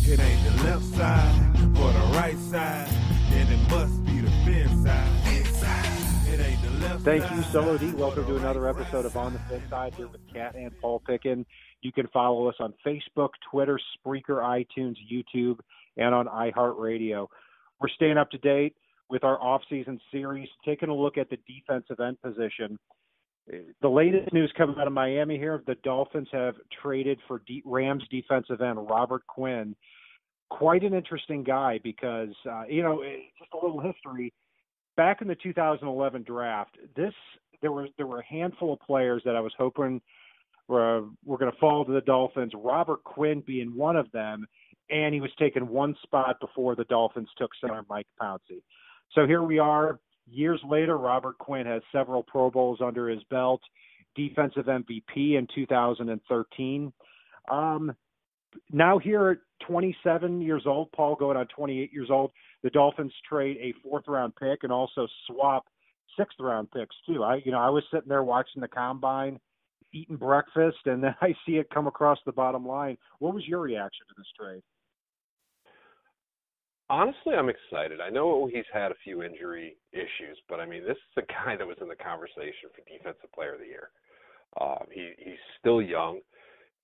It ain't the left side or the right side, then it must be the fin side. It ain't the left Thank side. you, Solo D. Welcome to another episode of On the Fin Side here with Kat and Paul Pickin. You can follow us on Facebook, Twitter, Spreaker, iTunes, YouTube, and on iHeartRadio. We're staying up to date with our off-season series, taking a look at the defensive end position. The latest news coming out of Miami here, the Dolphins have traded for Rams defensive end Robert Quinn. Quite an interesting guy because, just a little history. Back in the 2011 draft, there were a handful of players that I was hoping were going to fall to the Dolphins, Robert Quinn being one of them, and he was taken one spot before the Dolphins took center Mike Pouncey. So here we are. Years later, Robert Quinn has several Pro Bowls under his belt, defensive MVP in 2013. Now here at 27 years old, Paul going on 28 years old, the Dolphins trade a fourth-round pick and also swap sixth-round picks too. I was sitting there watching the combine, eating breakfast, and then I see it come across the bottom line. What was your reaction to this trade? Honestly, I'm excited. I know he's had a few injury issues, but I mean, this is a guy that was in the conversation for Defensive Player of the Year. He's still young,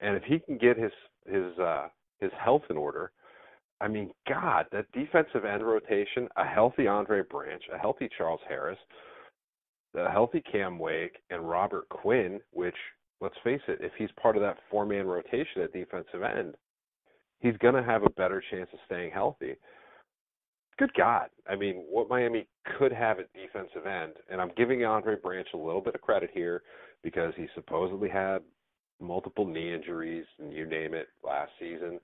and if he can get his health in order, I mean, God, that defensive end rotation, a healthy Andre Branch, a healthy Charles Harris, a healthy Cam Wake, and Robert Quinn, which, let's face it, if he's part of that four-man rotation at defensive end, he's going to have a better chance of staying healthy. Good God. I mean, what Miami could have at defensive end, and I'm giving Andre Branch a little bit of credit here because he supposedly had multiple knee injuries and you name it last season.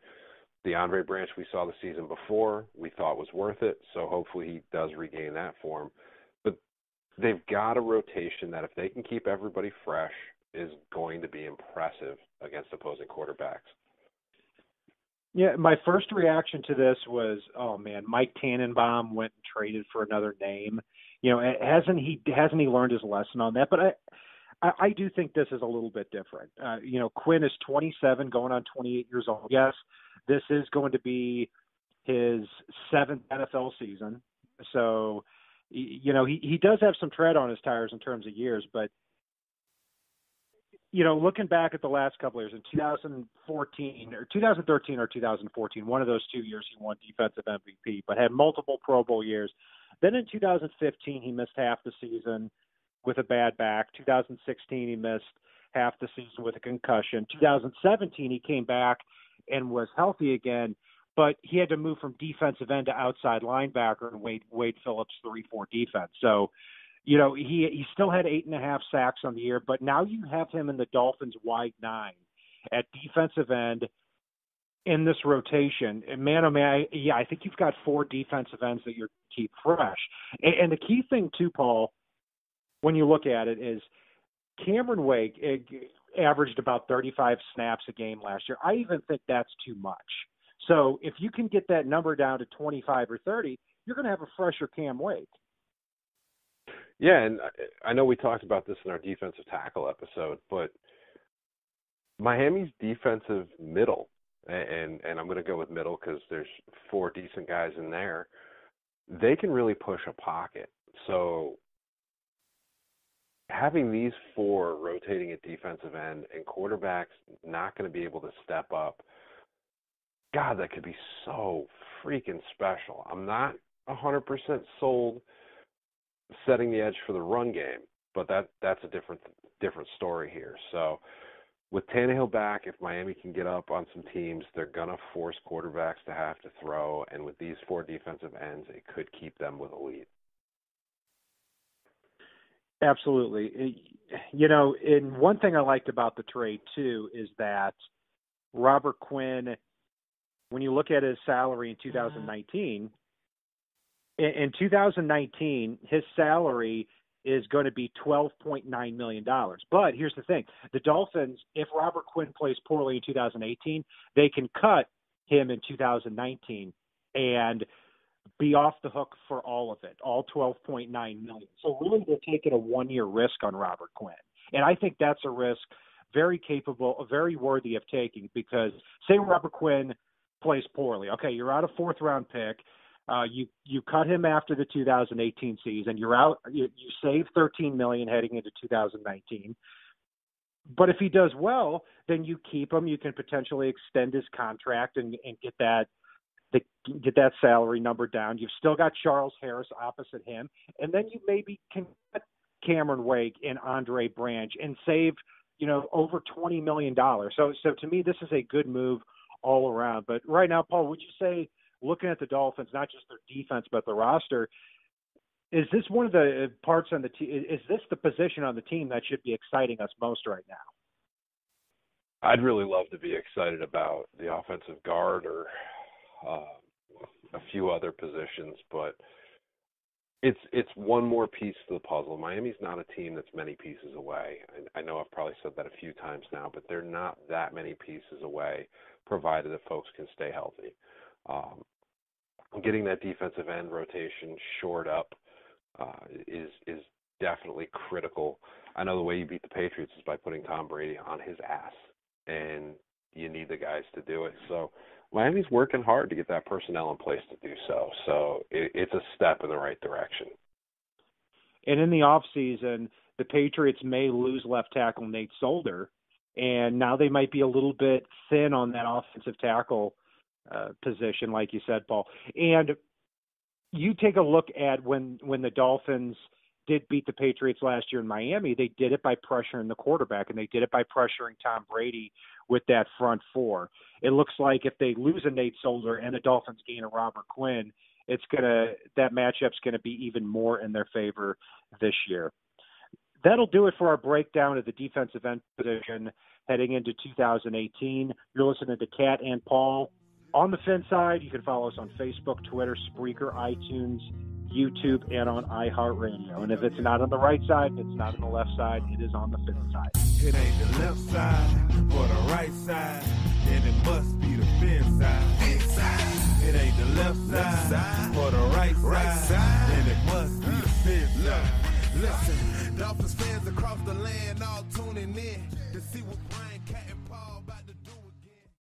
The Andre Branch we saw the season before we thought was worth it, so hopefully he does regain that form. But they've got a rotation that if they can keep everybody fresh is going to be impressive against opposing quarterbacks. Yeah, my first reaction to this was, oh man, Mike Tannenbaum went and traded for another name. Hasn't he learned his lesson on that? But I do think this is a little bit different. Quinn is 27, going on 28 years old. Yes, this is going to be his seventh NFL season. So, he does have some tread on his tires in terms of years, but looking back at the last couple of years, in 2013 or 2014, one of those 2 years he won defensive MVP, but had multiple Pro Bowl years. Then in 2015, he missed half the season with a bad back. 2016, he missed half the season with a concussion. 2017, he came back and was healthy again, but he had to move from defensive end to outside linebacker and Wade Phillips 3-4 defense. So, he still had 8.5 sacks on the year, but now you have him in the Dolphins' wide nine at defensive end in this rotation. And man, oh man, I think you've got four defensive ends that you're keep fresh. And the key thing too, Paul, when you look at it, is Cameron Wake averaged about 35 snaps a game last year. I even think that's too much. So if you can get that number down to 25 or 30, you're going to have a fresher Cam Wake. Yeah, and I know we talked about this in our defensive tackle episode, but Miami's defensive middle, and I'm going to go with middle because there's four decent guys in there, they can really push a pocket. So having these four rotating at defensive end and quarterbacks not going to be able to step up, God, that could be so freaking special. I'm not 100% sold setting the edge for the run game, but that's a different story here. So with Tannehill back, if Miami can get up on some teams, they're going to force quarterbacks to have to throw, and with these four defensive ends, it could keep them with a lead. Absolutely. And one thing I liked about the trade, too, is that Robert Quinn, when you look at his salary in 2019, in 2019, his salary is going to be $12.9 million. But here's the thing. The Dolphins, if Robert Quinn plays poorly in 2018, they can cut him in 2019 and be off the hook for all of it, all $12.9 million. So really they're taking a one-year risk on Robert Quinn. And I think that's a risk very capable, very worthy of taking, because say Robert Quinn plays poorly. Okay, you're out a fourth-round pick. You cut him after the 2018 season. You're out. You save $13 million heading into 2019. But if he does well, then you keep him. You can potentially extend his contract and get that salary number down. You've still got Charles Harris opposite him, and then you maybe can cut Cameron Wake and Andre Branch and save over $20 million. So to me, this is a good move all around. But right now, Paul, would you say, looking at the Dolphins, not just their defense but the roster, is this one of the parts on the team? Is this the position on the team that should be exciting us most right now? I'd really love to be excited about the offensive guard or a few other positions, but it's one more piece to the puzzle. Miami's not a team that's many pieces away. I know I've probably said that a few times now, but they're not that many pieces away, provided that folks can stay healthy. Getting that defensive end rotation shored up is definitely critical. I know the way you beat the Patriots is by putting Tom Brady on his ass, and you need the guys to do it. So Miami's working hard to get that personnel in place to do so. So it's a step in the right direction. And in the offseason, the Patriots may lose left tackle Nate Solder, and now they might be a little bit thin on that offensive tackle position, like you said, Paul. And you take a look at when the Dolphins did beat the Patriots last year in Miami, they did it by pressuring the quarterback, and they did it by pressuring Tom Brady with that front four. It looks like if they lose a Nate Solder and the Dolphins gain a Robert Quinn, that matchup's gonna be even more in their favor this year. That'll do it for our breakdown of the defensive end position heading into 2018. You're listening to Cat and Paul. On the Fin side, you can follow us on Facebook, Twitter, Spreaker, iTunes, YouTube, and on iHeartRadio. And if it's not on the right side, if it's not on the left side, it is on the Fin side. It ain't the left side or the right side, and it must be the Fin side. Inside. It ain't the left side or the right side, and it must be the Fin side. Listen, Dolphins fans across the land all tuning in to see what Brian, Cat, and Paul about